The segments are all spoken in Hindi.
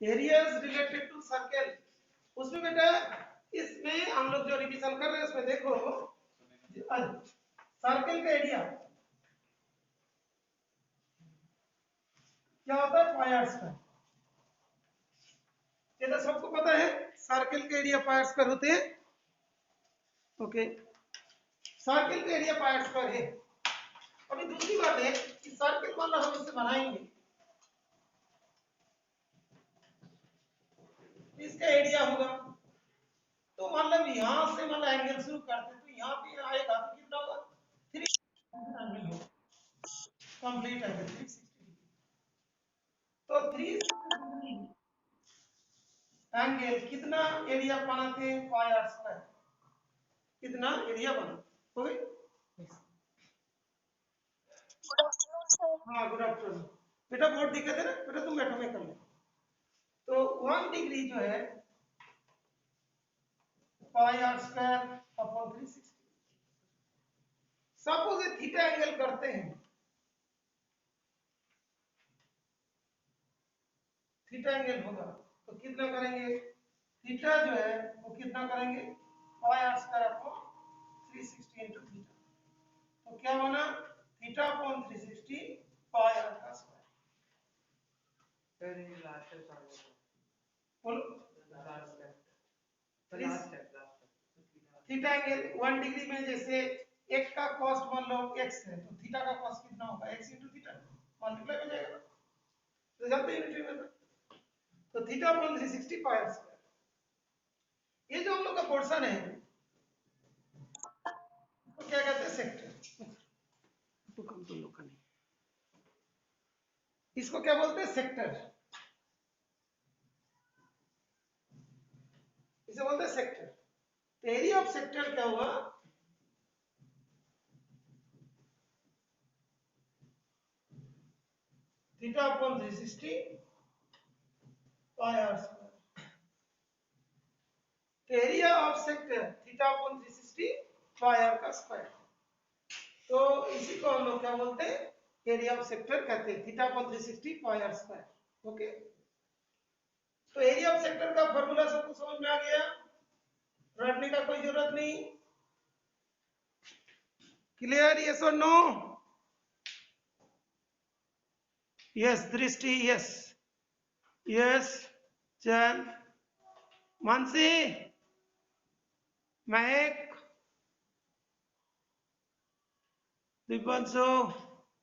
एरियाज रिलेटेड टू सर्कल, उसमें बेटा इसमें हम लोग जो रिवीजन कर रहे हैं उसमें देखो सर्कल का एरिया क्या होता है, पाई आर स्क्वायर। ये तो सबको पता है, सर्कल के एरिया पाई आर स्क्वायर होते हैं। ओके, सर्कल का एरिया पाई आर स्क्वायर है। अभी दूसरी बात है कि सर्कल मान लो हम इसे बनाएंगे, इसका एरिया होगा, तो मतलब यहां से मतलब एंगल शुरू करते तो यहाँ पे आएगा तो कितना होगा, 3 एंगल होगा, कंप्लीट एंगल 360 डिग्री। तो 360 एंगल कितना एरिया बनाते हैं, पाई आर स्क्वायर, कितना एरिया बना, हो गई। हाँ गुड आफ्टरनून बेटा, बहुत दिक्कत है ना बेटा, तुम बैठो मैं कर ले। तो 1 डिग्री जो है पाई आर स्क्वायर अपॉन 360। सपोज ये थीटा एंगल करते हैं, थीटा एंगल होगा तो कितना करेंगे, थीटा जो है वो कितना करेंगे, pi are square upon 360 into theta. तो क्या बना, थीटा अपॉन 360 पाई आर का स्क्वायर। बोलो थीटा एंगल 1 डिग्री में जैसे x का कॉस्ट मान लो x है, तो थीटा का कॉस्ट कितना होगा, x इनटू थीटा, मल्टीप्लाई हो जाएगा ना, तो जानते हैं यूनिट में। तो theta upon 360 pi are square. ये जो हम लोग का पोर्शन है तो क्या कहते हैं, सेक्टर। तो कम तुम लोग का नहीं, इसको क्या बोलते हैं, सेक्टर, इसे बोलते हैं सेक्टर। एरिया ऑफ सेक्टर क्या हुआ, theta upon 360 pi are square. Area of sector theta upon 360 pi are का स्क्वायर। तो इसी को हम लोग क्या बोलते हैं, एरिया ऑफ सेक्टर कहते हैं, theta upon 360 pi are square. Okay, तो एरिया ऑफ सेक्टर का फॉर्मूला सबको समझ में आ गया, रटने का कोई जरूरत नहीं, क्लियर, यस और नो, यस दृष्टि, यस यस, चल मानसी, महक, दीपांशु,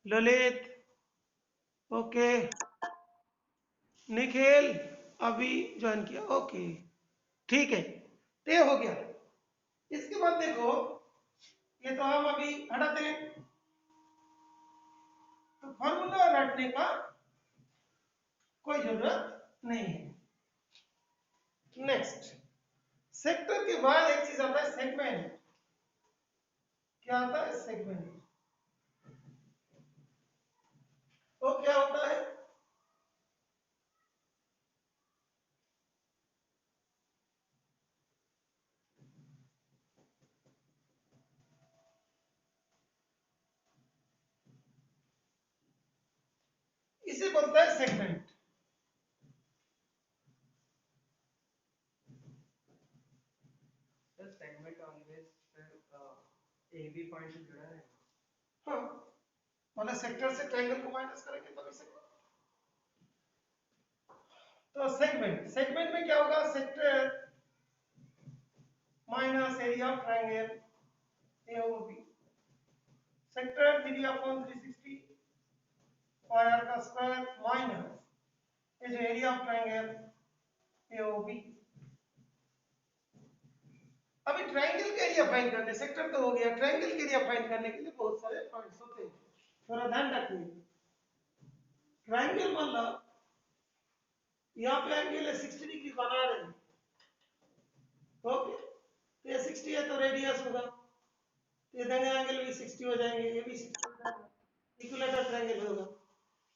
ललित, ओके, निखिल अभी ज्वाइन किया, ओके ठीक है, तो ये हो गया। इसके बाद देखो, ये तो हम अभी हटाते हैं, तो फॉर्मूला रटने का कोई जरूरत नहीं है। नेक्स्ट, सेक्टर के बाद एक चीज आता है सेगमेंट। क्या आता है, सेगमेंट। तो क्या होता है, इसे बोलता है segment. Segment always AB point से जुड़ा है। हाँ, मतलब सेक्टर से ट्रायंगल को माइनस करेंगे तभी से। तो सेगमेंट, सेगमेंट में क्या होगा, sector minus area of triangle AOB, sector 3 upon 360 pi are का स्क्वायर माइनस ये जो एरिया ऑफ ट्रायंगल AOB। अभी ट्रायंगल का एरिया फाइंड करने, सेक्टर तो हो गया, ट्रायंगल का एरिया फाइंड करने के लिए बहुत सारे पॉइंट्स होते हैं, थोड़ा ध्यान रखिए। ट्रायंगल मतलब यहाँ पे एंगल है 60 डिग्री बना रहे हैं, ओके, तो ये 60 है तो रेडियस होगा, तो ये देंगे एंगल भी 60 हो जाएंगे, ये भी 60 हो जाएगा, इक्विलेटरल ट्रायंगल होगा।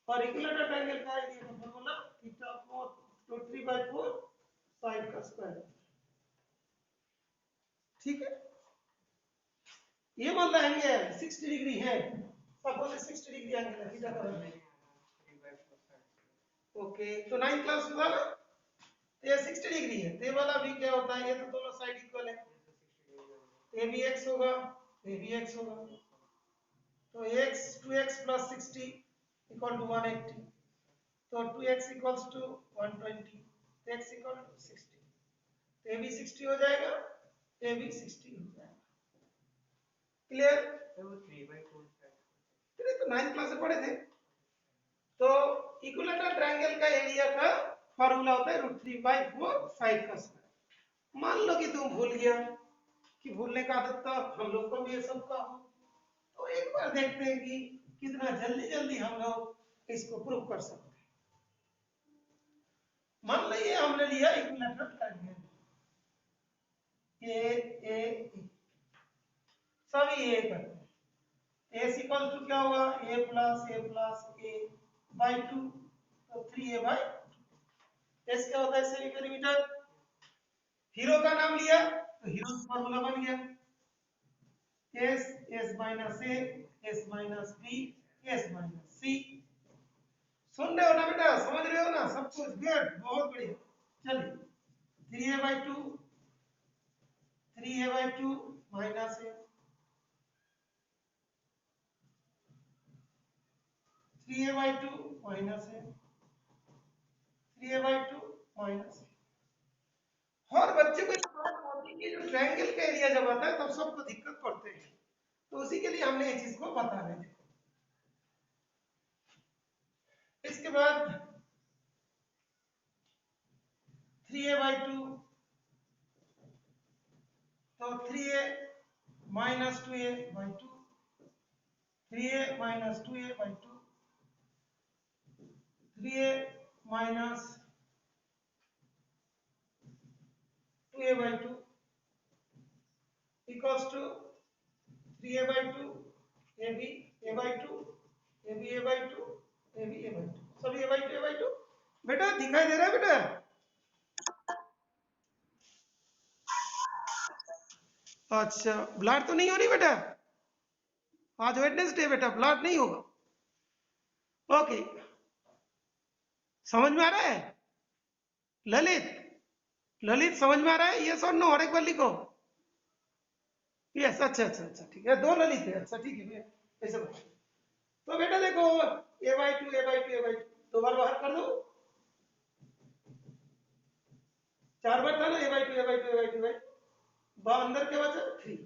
और इक्विलेटरल ट्रायंगल का एरिया का फार्मूला थीटा अपॉन 3/4 साइन का स्क्वायर। ठीक है, ये मतलब एंगल 60 डिग्री है, सपोज 60 डिग्री एंगल है थीटा का। ओके, तो 9th क्लास में था ना, तो ये 60 डिग्री है, तो ये वाला भी क्या होता है, ये तो दोनों साइड इक्वल है, ये भी x होगा, ये भी x होगा, तो x 2x plus 60 equal to 180, तो 2x equals to 120, तो x equal to 60, तो ये भी 60 हो जाएगा, ये भी 60 हो जाएगा। क्लियर? तो वो 3/2 ये तो 9th क्लास में पढ़े थे। तो इक्विलेटरल ट्रायंगल का एरिया का फार्मूला होता है √3/4 साइड का स्क्वायर। मान लो कि तुम भूल गया, कि भूलने का आदत तो हम लोग को भी ये सब का हो, तो एक बार देखते हैं कि कितना जल्दी जल्दी हम लोग इसको प्रूव कर सकते हैं। मान लीजिए हमने लिया इक्विलेटरल ट्रायंगल ए सभी ए करते हैं, ए इक्वल टू क्या होगा, a प्लस a बाई 2, तो 3a/, एस क्या होता है, सेमी पेरीमीटर। हीरो का नाम लिया तो हीरो फार्मूला बन गया, s s minus a s minus b s minus c. सुन रहे हो ना बेटा, समझ रहे हो ना सब कुछ? गुड, बहुत बढ़िया। चलिए 3a/2 माइनस ए, 3a/2 माइनस ए, 3a/2 माइनस ए। और बच्चे को बात होती है कि जो ट्रायंगल का एरिया जब आता है तब सबको दिक्कत पड़ते हैं, तो उसी के लिए हमने ये चीज को बता रहे थे। इसके बाद 3a/2, तो 3a minus 2a/2, 3a minus 2a/2, 3a minus 2a/2 equals to 3a/2 ab a/2 ab a/2 ab a/2, सभी a/2 बेटा दिखाई दे रहा है बेटा? अच्छा, ब्लड तो नहीं हो रही बेटा? आज वेडनेसडे बेटा, ब्लड नहीं होगा। ओके, समझ में आ रहा है? ललित, ललित समझ में आ रहा है? यस और नो, और एक बार लिखो। यस, अच्छा अच्छा अच्छा, ठीक है, दो ललित है, अच्छा ठीक है, ऐसे बता। तो बेटा देखो a/2 a/2 a/2 दो बार बाहर कर दो, 4 बार था ना a/2 a/2 a/2 अंदर क्या बचा 3,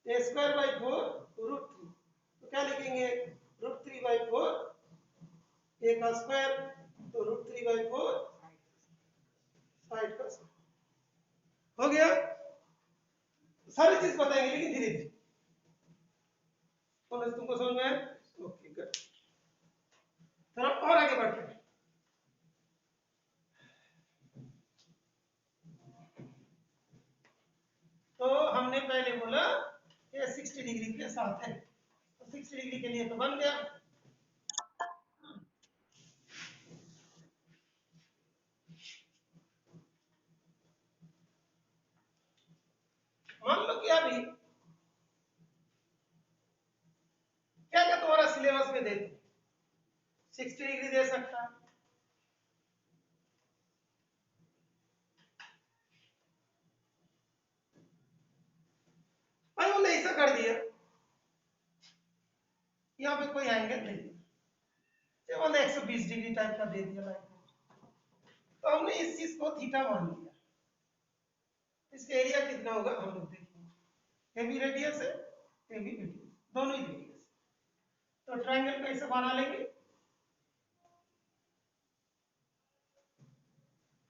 a²/4 √3, तो क्या लिखेंगे, √3/4 a का स्क्वायर, तो √3/4 साइड का स्क्वायर हो गया। सारी चीज बताएंगे लेकिन धीरे धीरे। तो तुमको समझ में आया? ओके गुड, थोड़ा और आगे बढ़ते हैं। तो हमने पहले बोला ये 60 डिग्री के साथ है, तो 60 डिग्री के लिए तो बन गया। मान लो कि अभी क्या क्या तुम्हारा सिलेबस में दे दो, 60 डिग्री दे सकता है, भाई उन्होंने ऐसा कर दिया, यहाँ पे कोई एंगल नहीं दिया, उन्होंने 120 डिग्री टाइप का दे दिया लाइन, तो हमने इस चीज को थीटा मान लिया। इसका एरिया कितना होगा हम लोग देखेंगे, ये भी रेडियस है, ये भी रेडियस, दोनों ही रेडियस। तो ट्रायंगल कैसे बना लेंगे,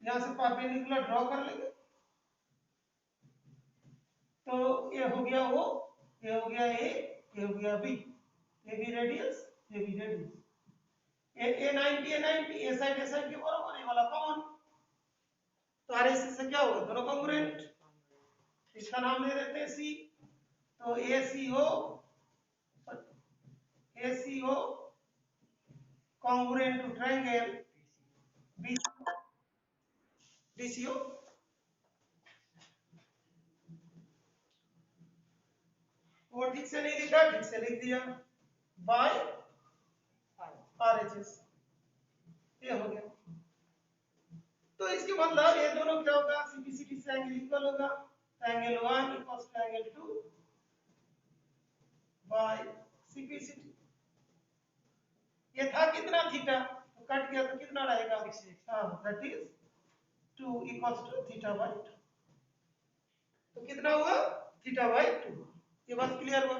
यहां से परपेंडिकुलर ड्रॉ कर लेंगे, तो ये हो गया O, ये हो गया A, ये हो गया B, ये भी रेडियस, ये भी रेडियस, ए 90 ए 90, ए साइड के बराबर, ये वाला कॉमन, तो RAC से क्या होगा, दोनों कॉन्ग्रुएंट, इसका नाम दे देते हैं C, तो ACO congruent to triangle DCO, वो ठीक से नहीं लिखा, ठीक से लिख दिया, बाय RHS, ये हो गया। मतलब ये दोनों क्या होगा, CPCT से एंगल इक्वल होगा, angle 1 equals to angle 2 by CPCT। ये था कितना थीटा, तो कट गया तो कितना रहेगा, हाँ that is 2 equals to theta by 2। तो कितना हुआ, थीटा बाय 2। ये बात क्लियर हुआ।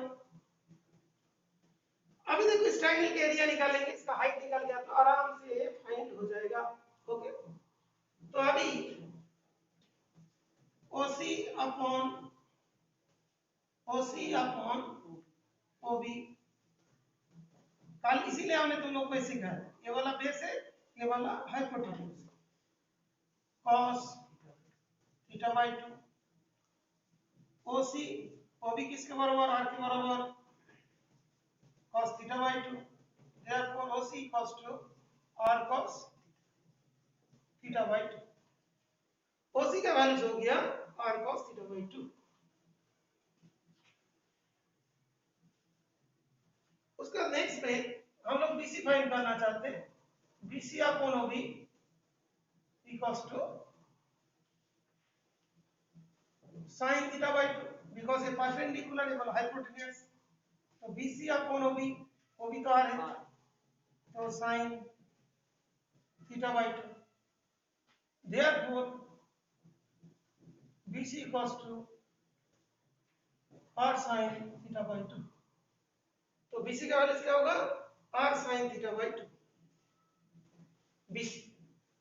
अभी देखो इस ट्रायंगल के एरिया निकालेंगे, इसका हाइट निकल गया तो आराम से फाइंड हो जाएगा। ओके, तो अभी OC अपॉन OB, कल इसीलिए हमने तुम लोग को सीखा है, ये वाला बेस है, ये वाला hypotenuse, cos theta by 2। OC OB किसके बराबर, r के बराबर, cos theta by 2। therefore OC equals to r cos theta by 2। OC का वैल्यू हो गया r cos थीटा बाय 2। उसका नेक्स्ट में हम लोग BC फाइंड करना चाहते हैं। BC upon OB equals to sin theta by 2, because ये परपेंडिकुलर है, हाइपोटेन्यूज। तो BC अपॉन OB, OB तो r है, तो sin theta by 2। therefore BC equals to r sin theta by 2। तो BC का वैल्यू क्या होगा, r sin theta by 2 BC।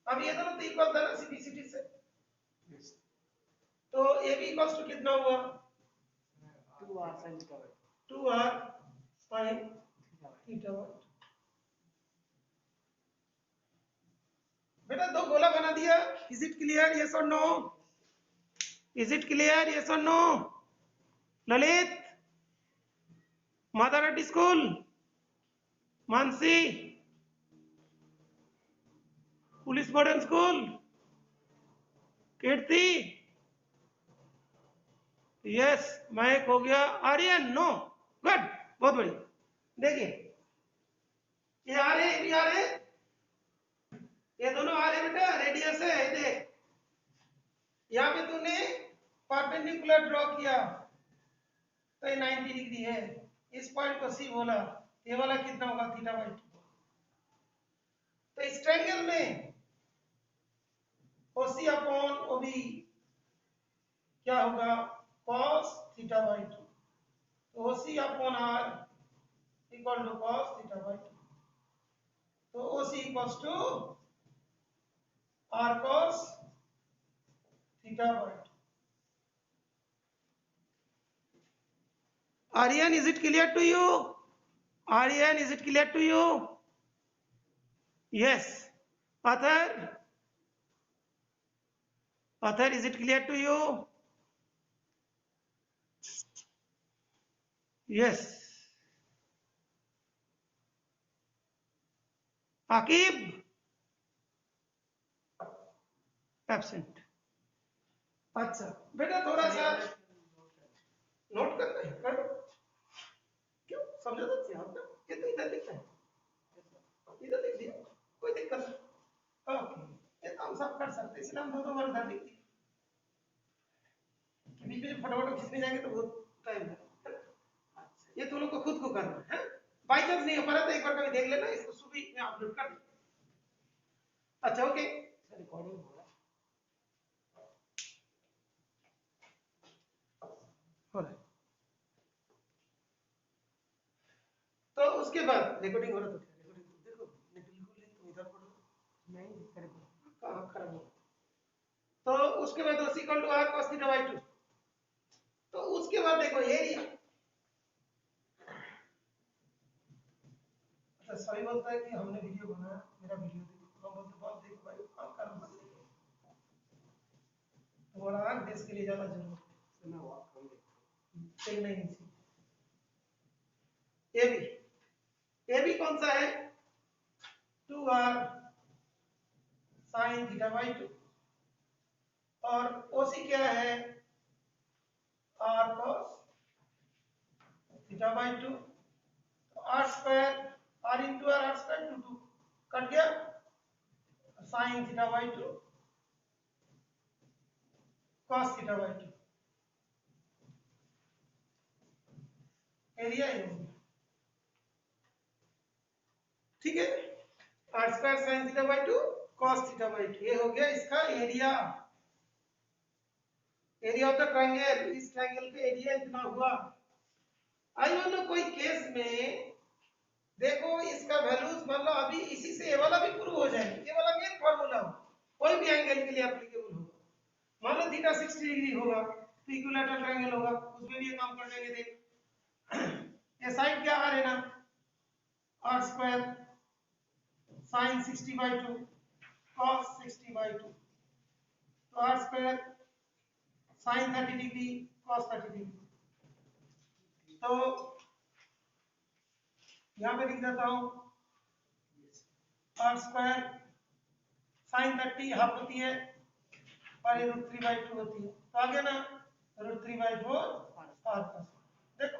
अब ये दोनों तो इक्वल था ना CPCT से, तो AB इक्वल्स टू कितना हुआ, 2r sin theta by 2r sin theta by 2। बेटा दो गोला बना दिया, इज इट क्लियर, यस और no, is it clear, yes और नो। Lalit, mother at school, Mansi, police modern school, Kirti, yes Mahak हो गया, आर्यन नो, गुड, बहुत बढ़िया। देखिए ये आ रहे, ये आ रहे, ये दोनों आ रहे बेटा, रेडियस है, देख यहाँ पे तूने परपेंडिकुलर ड्रॉ किया तो ये 90 डिग्री है, इस पॉइंट को C बोला, ये वाला कितना होगा, थीटा बाय 2। तो इस ट्रायंगल में OC अपॉन OB क्या होगा, cos थीटा बाय 2। तो OC upon R equal to cos theta by 2। तो OC equals to R cos theta by 2। Aryan, is it clear to you? Aryan, is it clear to you? Yes. Athar? Athar, is it clear to you? Yes. Akib? Absent. अच्छा बेटा थोड़ा सा नोट करना है, कर क्यों, समझा तो थी आपने, ये तो इधर लिखा है, इधर लिख दिया, कोई दिक्कत नहीं। ओके, ये तो हम सब कर सकते हैं, इसलिए हम दो बार इधर लिख दिए, बीच में फटाफट खींचने जाएंगे तो बहुत टाइम लगेगा। ये तुम लोग को खुद को करना है, बाई चांस नहीं हो पा रहा तो एक बार कभी देख लेना, इसको सुबह में अपलोड कर देना। अच्छा ओके, रिकॉर्डिंग हो रहा है, तो उसके बाद रिकॉर्डिंग हो रहा तो रिकॉर्डिंग देखो, बिल्कुल तुम इधर पढ़ो, नहीं कहाँ खराब हो। तो उसके बाद OC equal to R cos theta by 2। तो उसके बाद देखो एरिया, अच्छा सॉरी बोलता है कि हमने वीडियो बनाया, मेरा वीडियो देखो, हम बोलते बहुत देखो भाई, काम कर मत देखो, तुम्हारा आंख देश के लिए ज्यादा जरूरी है, मैं वो काम देखो ठीक नहीं थी। AB कौन सा है, 2R sin थीटा बाय 2, और OC क्या है, R cos theta by 2। R square, R into R, R square to 2 cut गया, sin theta by 2 cos theta by 2 area ये हो गया, ठीक है। R square sine theta by 2 cos theta by 2 ये हो गया इसका area, area of the triangle, इस ट्रायंगल का एरिया इतना हुआ। आई मान लो कोई केस में देखो इसका वैल्यूज मान लो अभी इसी से ये वाला भी प्रूव हो जाएगा, ये वाला मेन फार्मूला हो, कोई भी एंगल के लिए एप्लीकेबल होगा। मान लो थीटा 60 डिग्री होगा तो इक्विलैटरल ट्रायंगल होगा, उसमें भी ये काम कर देंगे। देख ये साइड क्या आ रहा है ना, R square sine 60 by 2 cos 60 by 2, तो R square sine 30 degree cos 30 degree, तो यहाँ पे लिख देता हूँ आर स्क्वायर साइन 30 हाफ होती है और ये रूट 3 बाई 2 होती है, तो आ गया ना रूट 3 बाई 4 आर का। देखो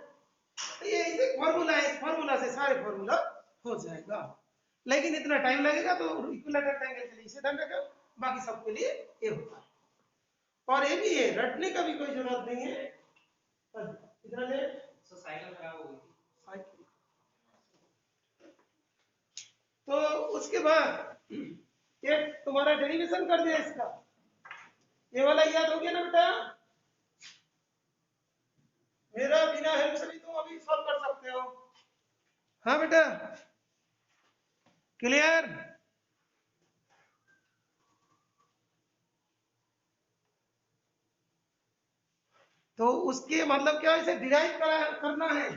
तो ये इसे फॉर्मूला है, इस फॉर्मूला से सारे फॉर्मूला हो जाएगा, लेकिन इतना टाइम लगेगा, तो इक्विलैटरल ट्रायंगल के लिए इसे ध्यान रखो, बाकी सबके लिए ये होता है। और ये भी है, रटने का भी कोई जरूरत नहीं है, इतना ले सो साइकिल खराब हो गई थी। तो उसके बाद ये तुम्हारा डेरिवेशन कर दिया इसका, ये वाला याद हो गया ना बेटा, मेरा बिना हेल्प से भी तुम अभी सॉल्व कर सकते हो। हाँ बेटा क्लियर। तो उसके मतलब क्या, इसे डिराइव करना है,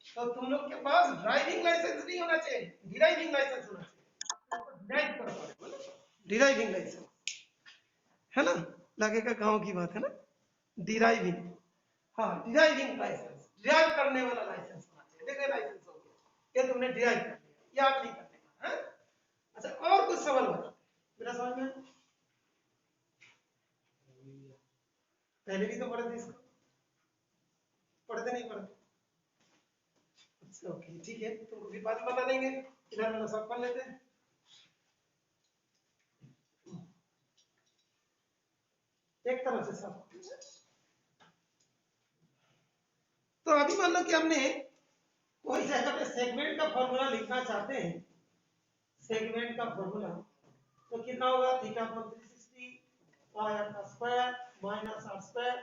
तो तुम लोग के पास ड्राइविंग लाइसेंस नहीं होना चाहिए, डिराइविंग लाइसेंस होना चाहिए। डिराइव करो, डिराइविंग लाइसेंस है ना, लगेगा गांव की बात है ना, डिराइविंग, हाँ डिराइविंग लाइसेंस, डिराइव करने वाला लाइसेंस होना चाहिए। देखो लाइसेंस हो गया, ये तुमने डिराइव कर लिया, याद नहीं करने का है। अच्छा और कुछ सवाल बता मेरा समझ में, पहले भी तो पढ़े थे इसको, पढ़ते नहीं पढ़ते, अच्छा ओके ठीक है, तुमको फिर बाद में बता देंगे, इधर वाला सब पढ़ लेते हैं। एक तरह से सब, तो अभी मान लो कि हमने कोई जगह पे सेगमेंट का फॉर्मूला लिखना चाहते हैं, सेगमेंट का फॉर्मूला तो कितना होगा, थीटा अपॉन 360 पाई का square minus R square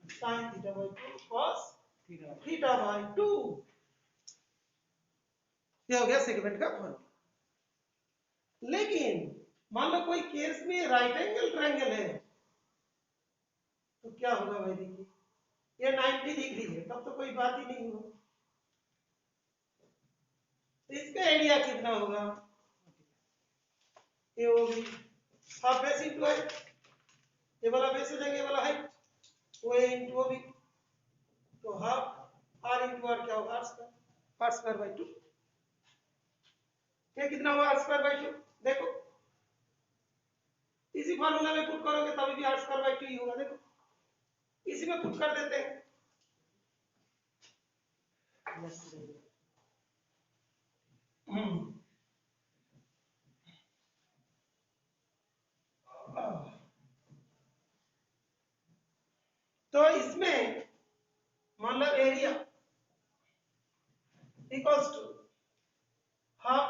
sin theta by 2 cos theta by 2, ये हो गया सेगमेंट का फॉर्मूला। लेकिन मान लो कोई केस में राइट एंगल ट्रायंगल है, तो क्या होगा भाई, देखिए ये 90 डिग्री है, तब तो कोई बात ही नहीं होगी, तो इसका एरिया कितना होगा, ये होगी हाफ बेस इंटू हाइट, ये वाला बेस हो जाएगा, ये वाला हाइट, वो ए इंटू वो भी, तो हाफ आर इंटू आर क्या होगा, आर स्क्वायर बाई 2, ये कितना होगा आर स्क्वायर बाई 2, देखो इसी फार्मूला में पुट करोगे तभी भी आर स्क्वायर बाई 2 ही होगा, देखो इसी में पुट कर देते हैं। तो इसमें मान लो एरिया इक्वल्स टू हाफ,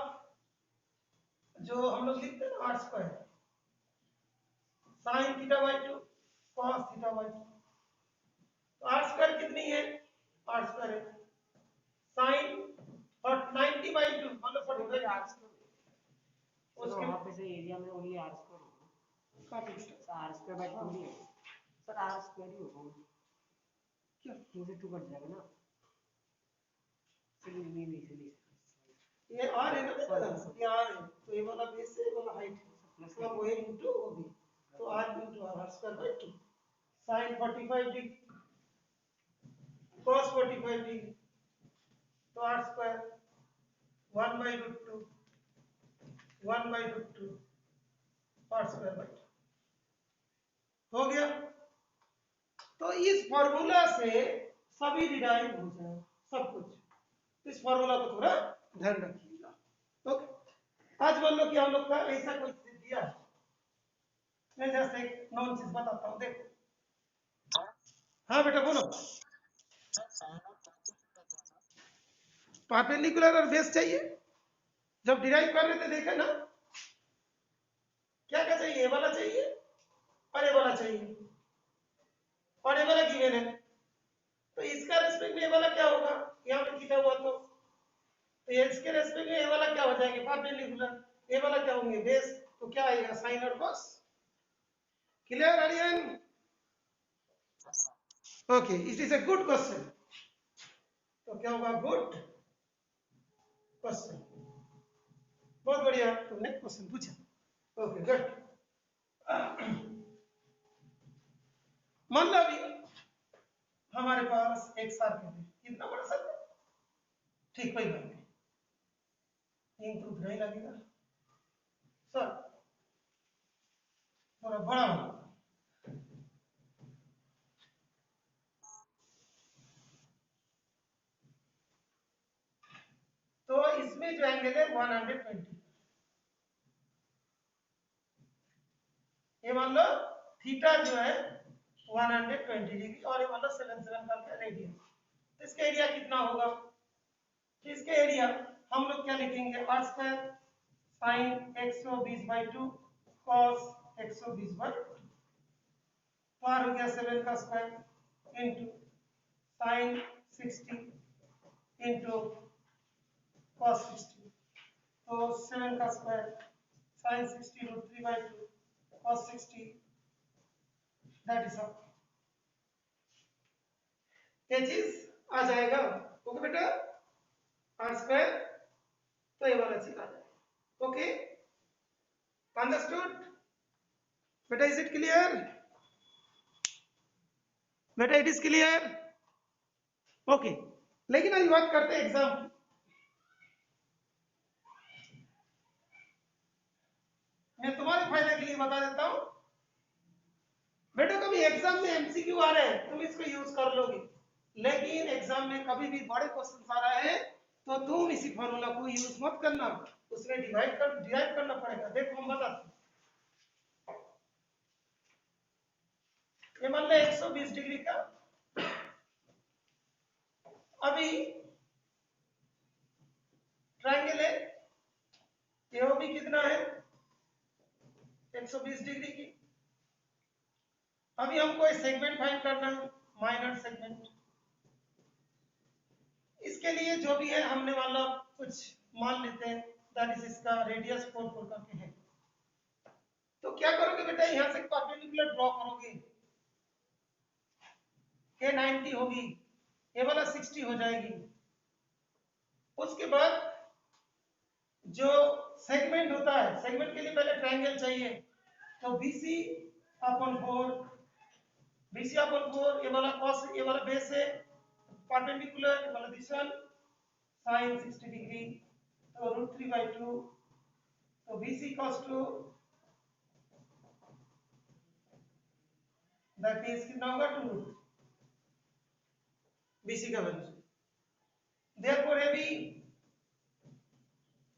जो हम लोग लिखते हैं ना R square sine theta by 2 cos theta by 2, तो आर स्क्वायर कितनी है, आर स्क्वायर है साइन और 90 बाई 2 मतलब 45 आर स्क्वायर, उसके वहां पे से एरिया में ओनली आर स्क्वायर होगा, काफी स्टार आर स्क्वायर बाई 2 नहीं है सर, आर स्क्वायर ही होगा, क्या 2 से 2 कट जाएगा ना, नहीं ये आर है ना बेटा, ये आर है, तो ये वाला बेस है, ये वाला हाइट है, तो अब वही इनटू वो भी, तो R into R square by 2 sin 45 degree cos 45 degree, तो R square 1 by root 2 1 by root 2 R square by 2 हो गया। तो इस फॉर्मूला से सभी डिराइव हो जाए सब कुछ, इस फॉर्मूला को थोड़ा ध्यान रखिएगा। ओके आज मान लो कि हम लोग का ऐसा कोई चीज दिया है, मैं जैसे एक नॉन चीज बताता हूँ, देखो हाँ बेटा बोलो। परपेंडिकुलर और बेस चाहिए। जब डिराइव कर रहे थे देखे ना, क्या क्या चाहिए, ए वाला चाहिए और ए वाला चाहिए, और ए वाला गिवन है, तो इसका रेस्पेक्ट में ए वाला क्या होगा, यहाँ पे लिखा हुआ, तो ये इसके रेस्पेक्ट में ए वाला क्या हो जाएंगे, परपेंडिकुलर, ए वाला क्या होंगे, बेस, तो क्या आएगा, साइन और cos. Clear Aryan? Okay, it is a good question. तो क्या होगा, गुड क्वेश्चन, बहुत बढ़िया, तुमने क्वेश्चन पूछा। Okay good. मान लो अभी हमारे पास एक सर्कल है, कितना बड़ा सर्कल, ठीक, कोई बात नहीं, इंक तो उतना ही लगेगा सर, थोड़ा बड़ा होगा। तो इसमें जो एंगल है 120, ये मान लो थीटा जो है 120 डिग्री, और ये मान लो 77 का रेडियस, तो इसका एरिया कितना होगा, तो इसका एरिया हम लोग क्या लिखेंगे, r स्क्वायर साइन 120/2 cos 120/2, तो r हो गया 7 का square into sine 60 into cos 60, तो 7 का square sine 60 √3/2 cos 60, that is all, ये चीज आ जाएगा। ओके बेटा, आर स्क्वायर, तो ये वाला चीज आ जाएगा। ओके, अंडरस्टूड बेटा, इज इट क्लियर बेटा, इट इज क्लियर। ओके, लेकिन अभी बात करते हैं एग्जाम की। मैं तुम्हारे फायदे के लिए बता देता हूं बेटा, कभी एग्जाम में एमसीक्यू आ रहे हैं तुम इसको यूज कर लोगे, लेकिन एग्जाम में कभी भी बड़े क्वेश्चन आ रहा है तो तुम इसी फॉर्मूला को यूज मत करना, उसमें डिराइव करना पड़ेगा। देखो हम बताते हैं, ये मान लो 120 डिग्री का, अभी ट्रायंगल है, ये भी कितना है 120 डिग्री की। अभी हमको एक सेगमेंट फाइंड करना है, माइनर सेगमेंट। इसके लिए जो भी है हमने वाला कुछ मान लेते हैं, दैट इज इसका रेडियस 4 करके है। तो क्या करोगे बेटा, यहां से परपेंडिकुलर ड्रॉ करोगे, ये 90 होगी, ये वाला 60 हो जाएगी। उसके बाद जो सेगमेंट होता है, सेगमेंट के लिए पहले ट्रायंगल चाहिए, तो BC अपॉन 4, BC अपॉन 4, ये वाला cos, ये वाला बेस है, परपेंडिकुलर, ये वाला दिस वन sin 60 डिग्री, तो √3/2, तो BC cos 2, दैट इज कितना होगा 2, BC का value, therefore AB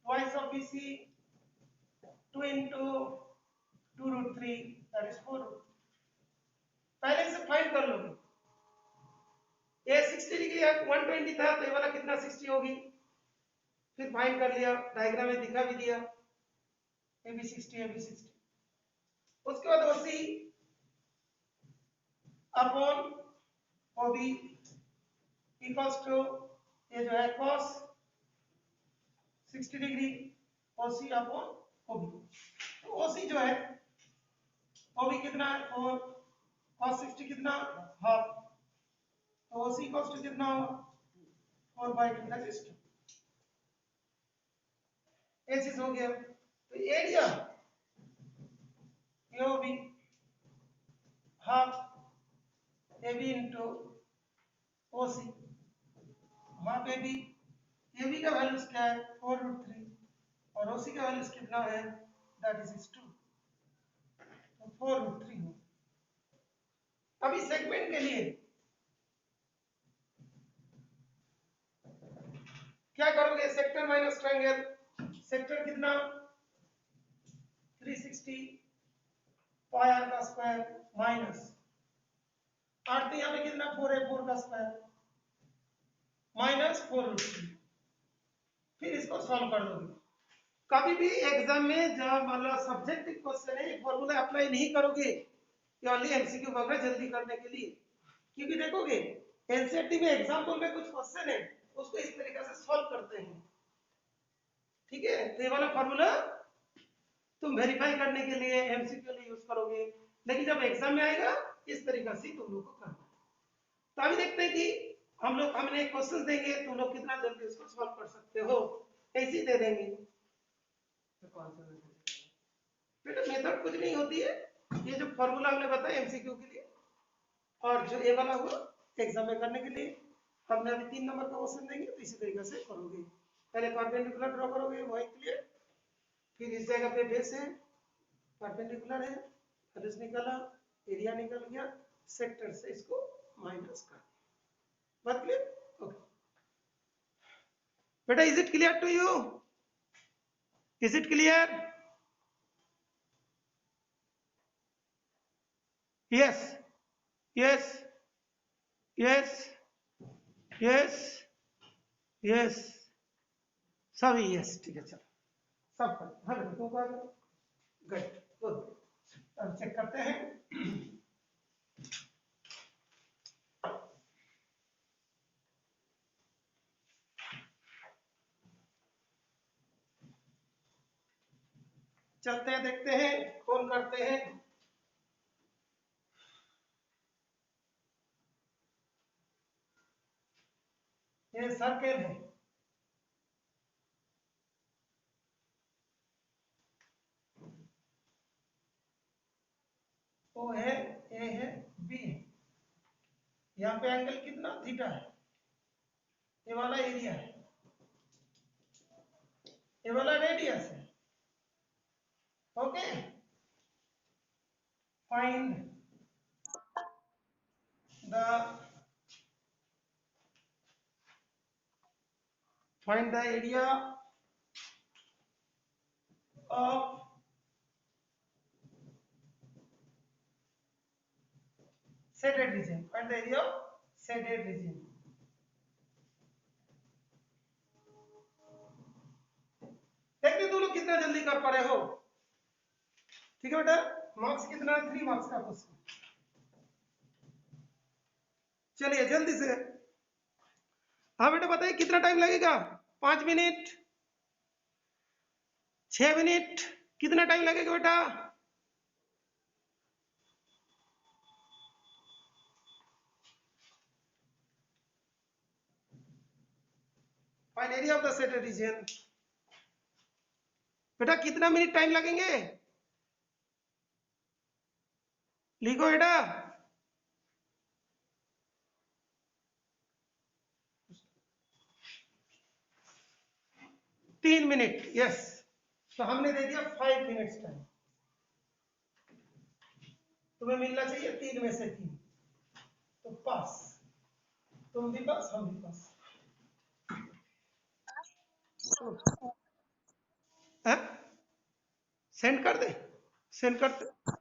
twice of BC, 2 into 2√3, that is 4। पहले से फाइंड कर लोगे, ये 60 डिग्री 120 था, तो ये वाला कितना 60 होगी, फिर फाइंड कर लिया, डायग्राम में दिखा भी दिया, AB 60। उसके बाद OC upon OB equals to, ये जो है cos 60 degree, OC upon OB, तो OC जो है, OB कितना है 4, cos 60 कितना हाफ, तो OC इक्वल्स टू कितना होगा 4/2, दैट इज 2। ये चीज हो गया, तो area AOB half AB into OC, half AB का वैल्यूज क्या है 4√3, और OC का वैल्यूज कितना है, दैट इज 2, तो 4√3 हो। अभी सेगमेंट के लिए क्या करोगे, सेक्टर माइनस ट्रायंगल, सेक्टर कितना 360 पाई r का स्क्वायर माइनस 8 तो यहाँ पे कितना 4 है, 4 का स्क्वायर माइनस 4√3। फिर इसको सॉल्व कर दोगे। कभी भी एग्जाम में जब मतलब सब्जेक्टिव क्वेश्चन है, फॉर्मूला अप्लाई नहीं करोगे ओनली एमसीक्यू वगैरह जल्दी करने के लिए, क्योंकि देखोगे एनसीईआरटी में एग्जाम्पल में कुछ क्वेश्चन है उसको इस तरीके से सॉल्व करते हैं, ठीक है। तो ये वाला फॉर्मूला तुम वेरीफाई करने के लिए एमसीक्यू लिए यूज करोगे, लेकिन जब एग्जाम में आएगा इस तरीके से तुम लोग को करना है। तो अभी देखते हैं कि हमने क्वेश्चन देंगे, तुम लोग कितना जल्दी उसको सॉल्व कर सकते हो, ऐसे ही दे देंगे। तो कौन सा मेथड? बेटा मेथड कुछ नहीं होती है, ये जो फॉर्मूला हमने बताया एमसीक्यू के लिए और जो ए वाला हुआ एग्जाम में करने के लिए। हमने अभी 3 नंबर का क्वेश्चन देंगे तो इसी तरीके से करोगे। पहले परपेंडिकुलर ड्रॉ करोगे, वही क्लियर। फिर इस जगह पे बेस है, परपेंडिकुलर है, रेडियस निकला, एरिया निकल गया, सेक्टर से इसको माइनस कर दिया। बात क्लियर? ओके बेटा, is it clear to you? Is it clear? Yes yes yes yes yes, सभी यस, ठीक है। चलो सब कर, हाँ बेटा तो कर, गुड गुड। अब चेक करते हैं। चलते हैं, देखते हैं कौन करते हैं। ये सर्कल है, ओ है, ए है, बी है। यहाँ पे एंगल कितना थीटा है, ये वाला एरिया है, ये वाला रेडियस है। Okay, find the area of shaded region, find the area of shaded region। देखते तुम लोग कितना जल्दी कर पा रहे हो, ठीक है बेटा। मार्क्स कितना है? 3 मार्क्स का क्वेश्चन। चलिए जल्दी से, हाँ बेटा बताइए कितना टाइम लगेगा? 5 मिनट, 6 मिनट, कितना टाइम लगेगा बेटा? Find area of the shaded region। बेटा कितना मिनट टाइम लगेंगे? लिखो बेटा। 3 मिनट, यस। तो हमने दे दिया 5 मिनट्स टाइम। तुम्हें मिलना चाहिए 3 में से 3, तो पास। तुम भी पास, हम भी पास। सेंड कर दे, सेंड करते